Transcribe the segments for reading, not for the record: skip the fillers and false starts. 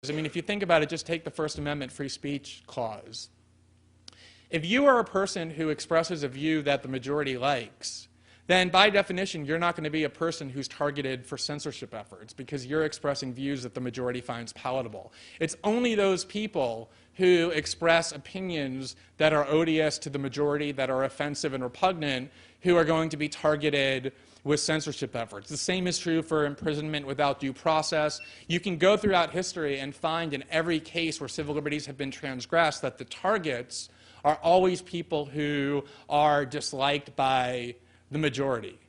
I mean, if you think about it, just take the First Amendment free speech clause. If you are a person who expresses a view that the majority likes, then by definition, you're not going to be a person who's targeted for censorship efforts because you're expressing views that the majority finds palatable. It's only those people who express opinions that are odious to the majority, that are offensive and repugnant, who are going to be targeted with censorship efforts. The same is true for imprisonment without due process. You can go throughout history and find in every case where civil liberties have been transgressed that the targets are always people who are disliked by the majority.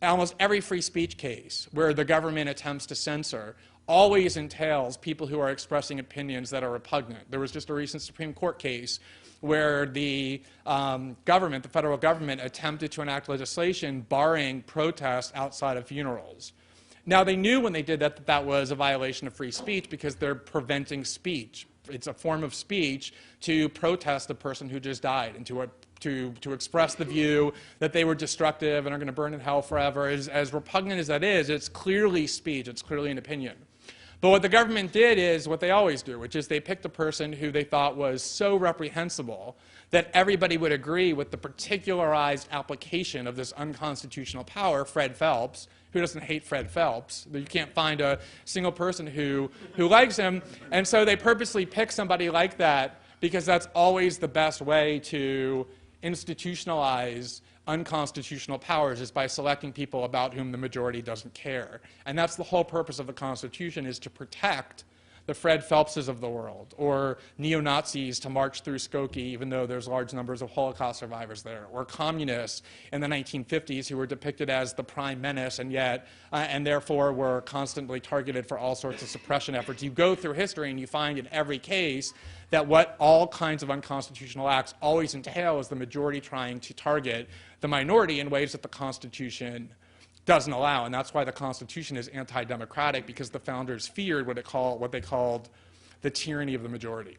Almost every free speech case where the government attempts to censor always entails people who are expressing opinions that are repugnant. There was just a recent Supreme Court case where the government, the federal government, attempted to enact legislation barring protests outside of funerals. Now, they knew when they did that that was a violation of free speech because they're preventing speech. It's a form of speech to protest the person who just died and to express the view that they were destructive and are going to burn in hell forever. As repugnant as that is, it's clearly speech. It's clearly an opinion. But what the government did is what they always do, which is they picked a person who they thought was so reprehensible that everybody would agree with the particularized application of this unconstitutional power, Fred Phelps. Who doesn't hate Fred Phelps? You can't find a single person who likes him. And so they purposely pick somebody like that because that's always the best way to institutionalize unconstitutional powers, is by selecting people about whom the majority doesn't care. And that's the whole purpose of the Constitution, is to protect the Fred Phelpses of the world, or neo-Nazis to march through Skokie even though there's large numbers of Holocaust survivors there, or communists in the 1950s who were depicted as the prime menace and yet, and therefore were constantly targeted for all sorts of suppression efforts. You go through history and you find in every case that what all kinds of unconstitutional acts always entail is the majority trying to target the minority in ways that the Constitution doesn't allow. And that's why the Constitution is anti-democratic, because the founders feared what they called the tyranny of the majority.